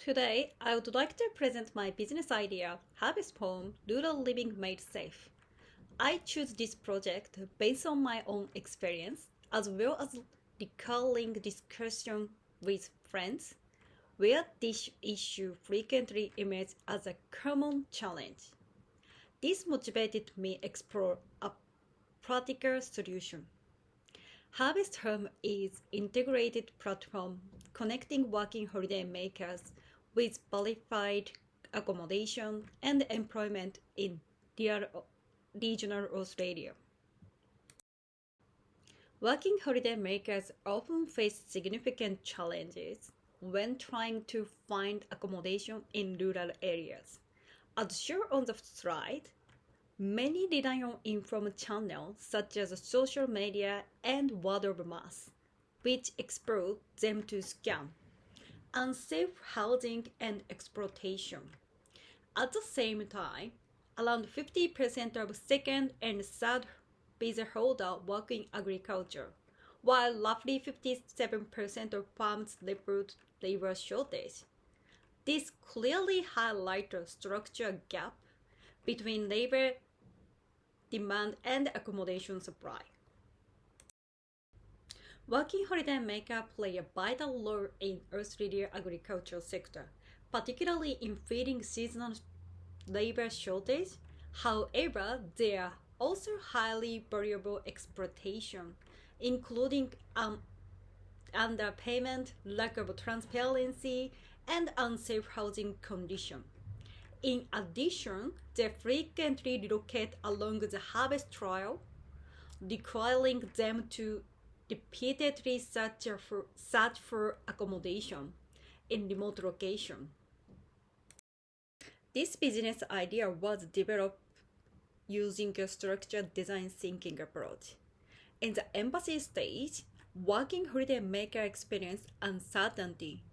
Today, I would like to present my business idea, Harvest Home Rural Living Made Safe. I choose this project based on my own experience as well as recalling discussion with friends where this issue frequently emerges as a common challenge. This motivated me explore a practical solution. Harvest Home is integrated platform connecting working holiday makers with qualified accommodation and employment in regional Australia. Working holiday makers often face significant challenges when trying to find accommodation in rural areas. As shown on the slide, many rely on informal channels such as social media and word of mouth, which expose them to scam, unsafe housing and exploitation. At the same time, around 50% of second and third visa holders work in agriculture, while roughly 57% of farms report labor shortage. This clearly highlights a structural gap between labor demand and accommodation supply. Working holiday makers play a vital role in Australia's agricultural sector, particularly in filling seasonal labor shortage. However, there are also highly variable exploitation, including underpayment, lack of transparency, and unsafe housing conditions. In addition, they frequently relocate along the harvest trail, requiring them to repeatedly search for accommodation in remote locations. This business idea was developed using a structured design thinking approach. In the embassy stage, working holiday makers experience uncertainty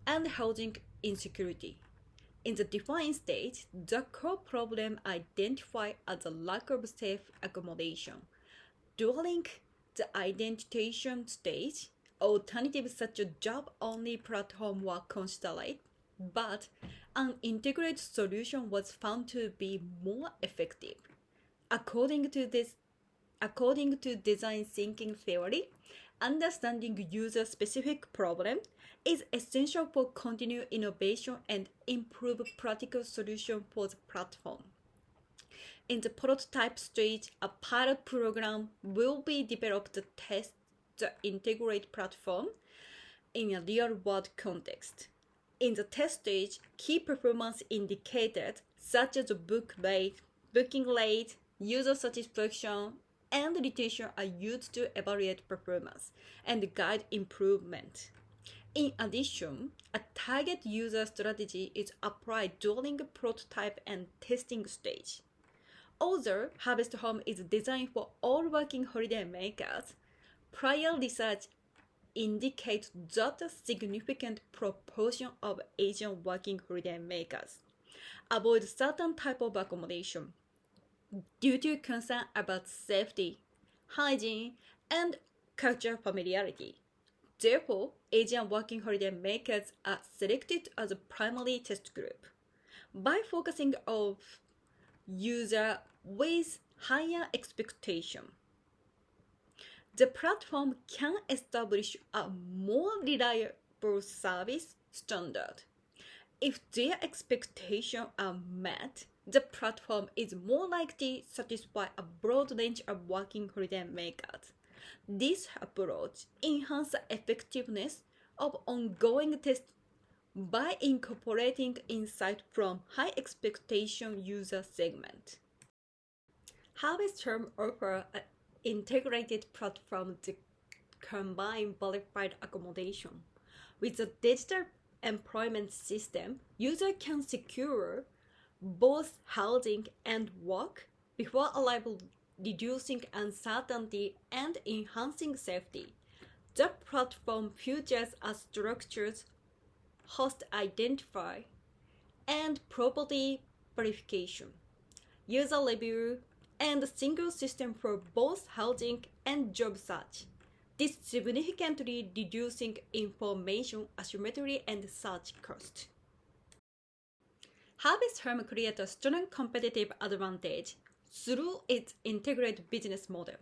and housing insecurity. In the define stage, the core problem identified as the lack of safe accommodation. During the identification stage, alternatives such as job-only platform were considered, but an integrated solution was found to be more effective. According to design thinking theory, understanding user-specific problem is essential for continued innovation and improve practical solution for the platform. In the prototype stage, a pilot program will be developed to test the integrated platform in a real-world context. In the test stage, key performance indicators such as booking rate, user satisfaction, and retention are used to evaluate performance and guide improvement. In addition, a target user strategy is applied during the prototype and testing stage. Although Harvest Home is designed for all working holiday makers, prior research indicates that a significant proportion of Asian working holiday makers avoid certain type of accommodation due to concern about safety, hygiene, and cultural familiarity. Therefore, Asian working holiday makers are selected as a primary test group. By focusing on users with higher expectation, the platform can establish a more reliable service standard. If their expectations are met, the platform is more likely to satisfy a broad range of working holiday makers. This approach enhances the effectiveness of ongoing tests by incorporating insight from high expectation user segment. Harvest Home offers an integrated platform to combine verified accommodation. With a digital employment system, users can secure both housing and work before arrival, reducing uncertainty and enhancing safety. The platform features a structured host identifier and property verification, user review, and a single system for both housing and job search. This significantly reducing information asymmetry and search cost. Harvest Home creates a strong competitive advantage through its integrated business model.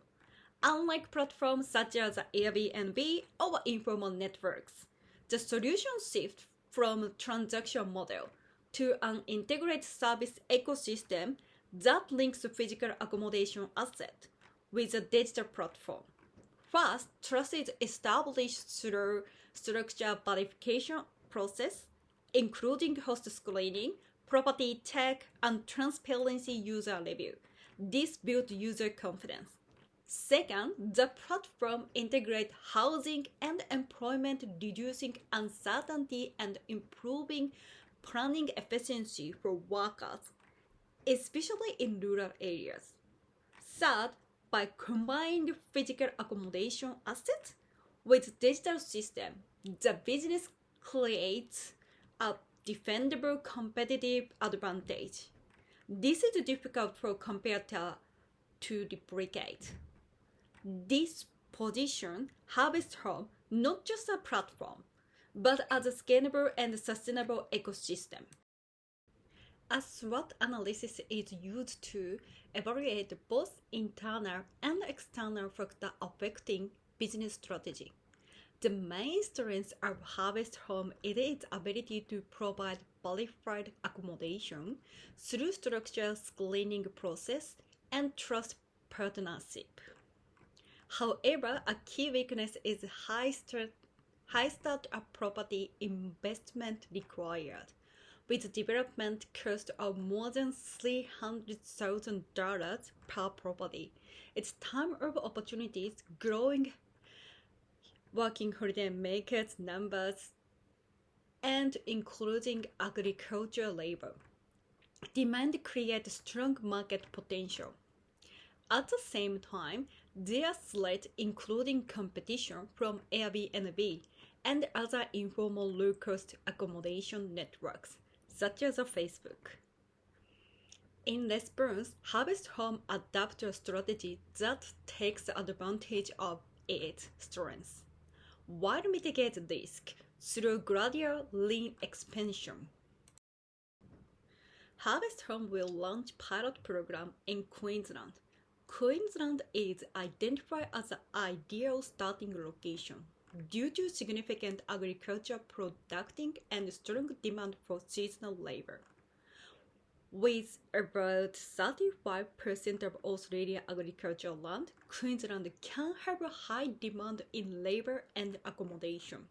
Unlike platforms such as Airbnb or informal networks, the solution shifts from a transaction model to an integrated service ecosystem that links physical accommodation asset with a digital platform. First, trust is established through structure verification process, including host screening, property check, and transparency user review. This builds user confidence. Second, the platform integrates housing and employment, reducing uncertainty and improving planning efficiency for workers, especially in rural areas. Third, by combining physical accommodation assets with digital system, the business creates a defendable competitive advantage. This is difficult for competitor to replicate. This position Harvest Home not just a platform, but as a scalable and sustainable ecosystem. A SWOT analysis is used to evaluate both internal and external factors affecting business strategy. The main strength of Harvest Home is its ability to provide qualified accommodation through structured screening process and trust partnership. However, a key weakness is high start-up property investment required, with development cost of more than $300,000 per property. Its time of opportunities growing working holiday makers numbers and including agricultural labor. Demand creates strong market potential. At the same time, there are threats including competition from Airbnb and other informal low-cost accommodation networks, such as Facebook. In response, Harvest Home adapts a strategy that takes advantage of its strengths, while mitigating risk through gradual lean expansion. Harvest Home will launch pilot program in Queensland. Queensland is identified as the ideal starting location due to significant agricultural producing and strong demand for seasonal labor. With about 35% of Australian agricultural land, Queensland can have a high demand in labor and accommodation.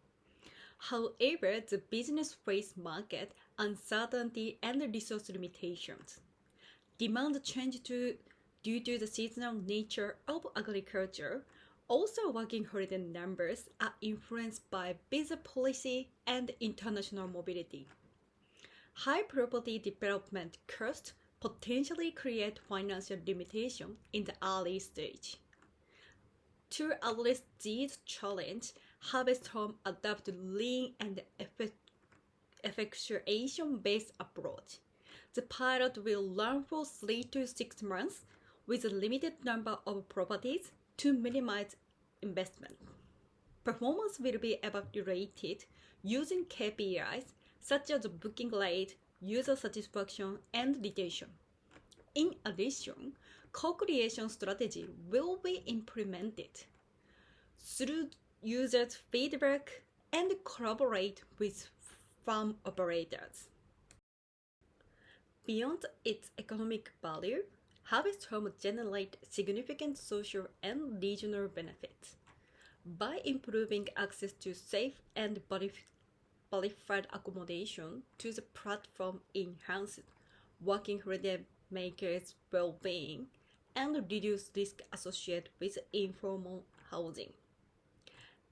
However, the business faces market uncertainty and resource limitations. Demand change due to the seasonal nature of agriculture. Also, working holiday numbers are influenced by visa policy and international mobility. High property development costs potentially create financial limitation in the early stage. To address these challenges, Harvest Home adopted lean and effectuation-based approach. The pilot will run for 3 to 6 months with a limited number of properties to minimize investment. Performance will be evaluated using KPIs such as booking rate, user satisfaction, and retention. In addition, co-creation strategy will be implemented through users' feedback and collaborate with farm operators. Beyond its economic value, Harvest Home generates significant social and regional benefits. By improving access to safe and qualified accommodation to the platform enhances working holiday makers' well-being and reduce risk associated with informal housing.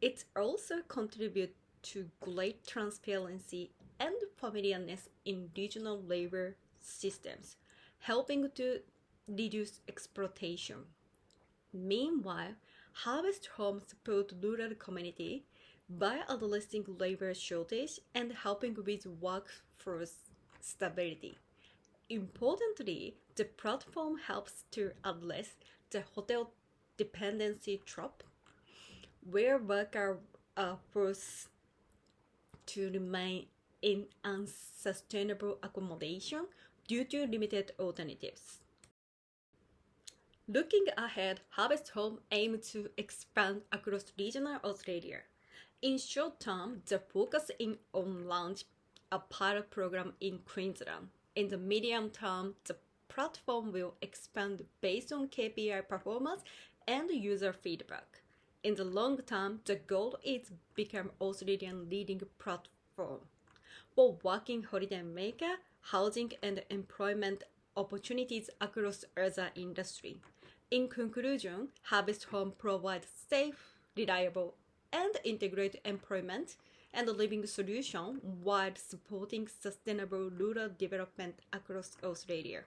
It also contributes to great transparency and familiarness in regional labor systems, helping to reduce exploitation. Meanwhile, Harvest Home supports rural community by addressing labor shortage and helping with workforce stability. Importantly, the platform helps to address the hotel dependency trap, where workers are forced to remain in unsustainable accommodation due to limited alternatives. Looking ahead, Harvest Home aims to expand across regional Australia. In short term, the focus is on launch a pilot program in Queensland. In the medium term, the platform will expand based on KPI performance and user feedback. In the long term, the goal is to become Australian leading platform for working holiday maker, housing and employment opportunities across other industries. In conclusion, Harvest Home provides safe, reliable, and integrated employment and living solution while supporting sustainable rural development across Australia.